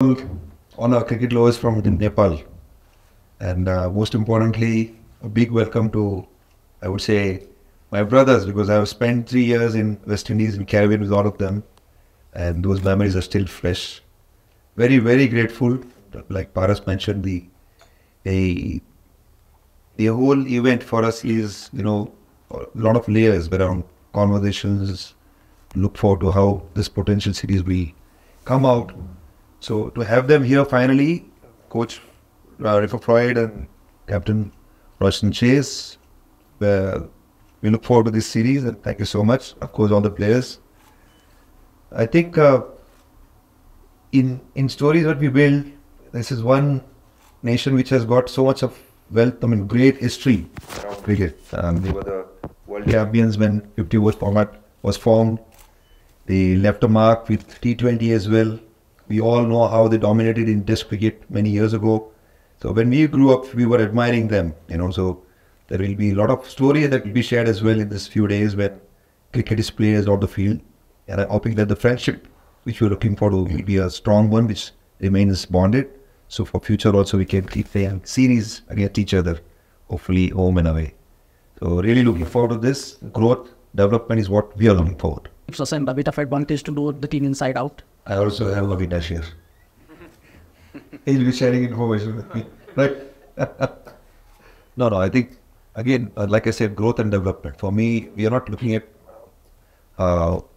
On our cricket lovers from Nepal, and most importantly, a big welcome to, I would say, my brothers, because I have spent 3 years in West Indies in Caribbean with all of them, and those memories are still fresh. Very, very grateful. Like Paras mentioned, the the whole event for us is, a lot of layers around conversations. Look forward to how this potential series will come out. So to have them here finally, Coach Rifa Freud and Captain Roshan Chase, we look forward to this series, and thank you so much. Of course, all the players. I think in stories that we build, this is one nation which has got so much of wealth. I mean, great history around cricket. They were the world champions when 50 overs format was formed. They left a mark with T20 as well. We all know how they dominated in Test cricket many years ago. So when we grew up, we were admiring them, So there will be a lot of stories that will be shared as well in this few days when cricket is played on the field. And I'm hoping that the friendship which we're looking for will be a strong one, which remains bonded. So for future also we can keep playing series against each other, hopefully home and away. So really looking forward to this. Growth, development is what we are looking forward. Gives us a bit of advantage to know the team inside out. I also have Avinash here. He'll be sharing information with me, right? No, I think, again, like I said, growth and development. For me, we are not looking at,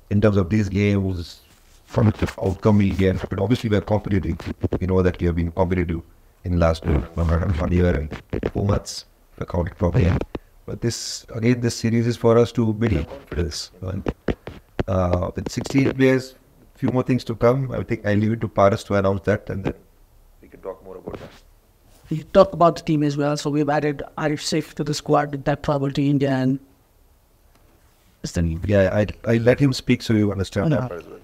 in terms of these games, from the outcome we get. But obviously, we are competitive. We know that we have been competitive in the last 1 year and 4 months, if I count it properly. But this series is for us to build confidence. With 16 players, few more things to come. I think I leave it to Paras to announce that, and then we can talk more about that. You talk about the team as well. So we've added Arif Saif to the squad with that travel to India, and yeah, I let him speak so you understand that as well.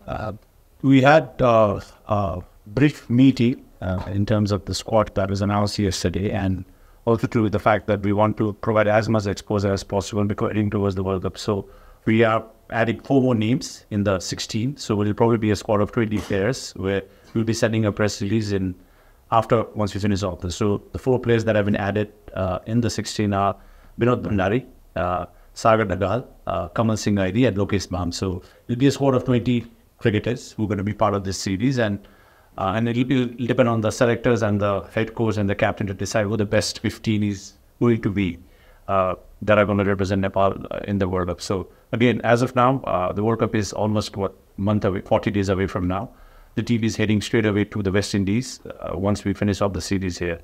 So. We had a brief meeting in terms of the squad that was announced yesterday, and also to with the fact that we want to provide as much exposure as possible because heading towards the World Cup. So we are adding 4 more names in the 16. So it will probably be a squad of 20 players where we'll be sending a press release in once we finish off this. So the 4 players that have been added in the 16 are Binod Bhandari, Sagar Dagal, Kamal Singh Aidi, and Lokesh Bam. So it'll be a squad of 20 cricketers who are going to be part of this series, and it'll depend on the selectors and the head coach and the captain to decide who the best 15 is going to be that are going to represent Nepal in the World Cup. So again, as of now, the World Cup is almost month away, 40 days away from now. The team is heading straight away to the West Indies once we finish off the series here.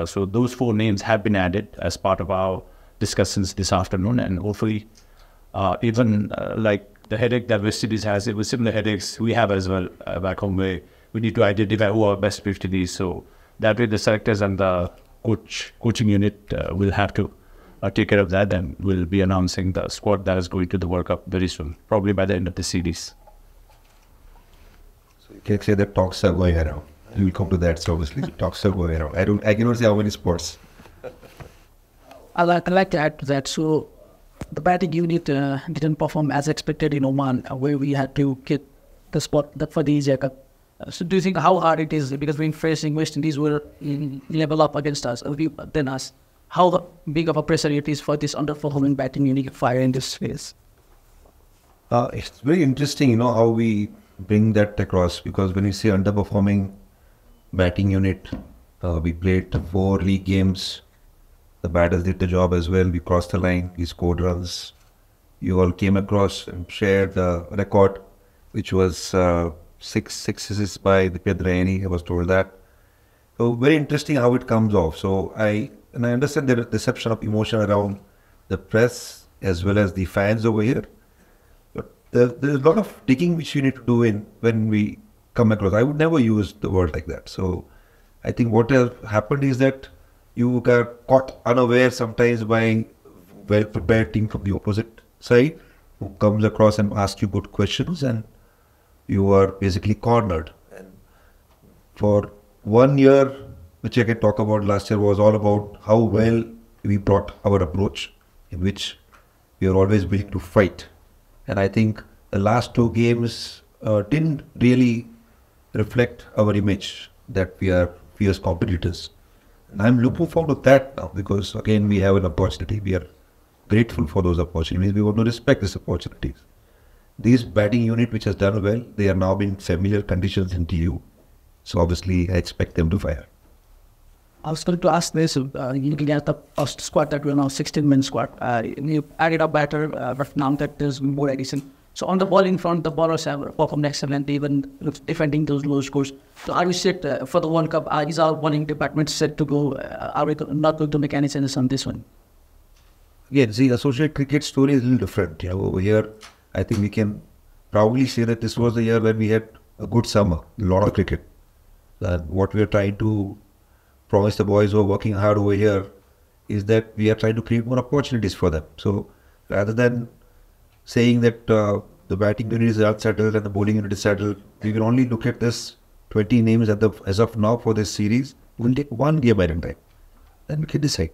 So those 4 names have been added as part of our discussions this afternoon, and hopefully even like the headache that West Indies has, it was similar headaches we have as well back home, where we need to identify who our best 50 is. So that way the selectors and the coaching unit will have to take care of that, and we'll be announcing the squad that is going to the World Cup very soon, probably by the end of the series. So you can say that talks are going around. We will come to that. So obviously talks are going around. I cannot say how many sports. I'd like to add to that. So the batting unit didn't perform as expected in Oman, where we had to get the spot for the Asia Cup. So do you think how hard it is, because we're facing West Indies were level up against us, than us? How big of a pressure it is for this underperforming batting unit fire in this phase? It's very interesting, how we bring that across, because when you say underperforming batting unit, we played 4 league games. The batters did the job as well. We crossed the line, we scored runs. You all came across and shared the record, which was 6 assists by the Pedraini. I was told that. So very interesting how it comes off. So I understand the deception of emotion around the press as well as the fans over here. But there's a lot of digging which you need to do when we come across. I would never use the word like that. So I think what has happened is that you got caught unaware sometimes by well-prepared team from the opposite side who comes across and asks you good questions, and you are basically cornered. And for 1 year, which I can talk about, last year was all about how well we brought our approach, in which we are always willing to fight. And I think the last 2 games didn't really reflect our image that we are fierce competitors. And I'm looking forward to that now because again we have an opportunity. We are grateful for those opportunities. We want to respect these opportunities. This batting unit which has done well, they are now in familiar conditions in TU. So obviously I expect them to fire. I was going to ask this, looking at the first squad that we're now 16-man squad, you added a batter, but now that there's more addition. So on the bowling front, the bowlers have performed excellent, even defending those low scores. So are we set for the World Cup? Is our bowling department set to go? Are we not going to make any changes on this one? Again, see, associate cricket story is a little different. You know, over here, I think we can proudly say that this was the year when we had a good summer, a lot of cricket. And what we are trying to promise the boys who are working hard over here is that we are trying to create more opportunities for them. So rather than saying that the batting unit is unsettled and the bowling unit is settled, we will only look at this 20 names as of now for this series. We'll take one game at a time. Then we can decide.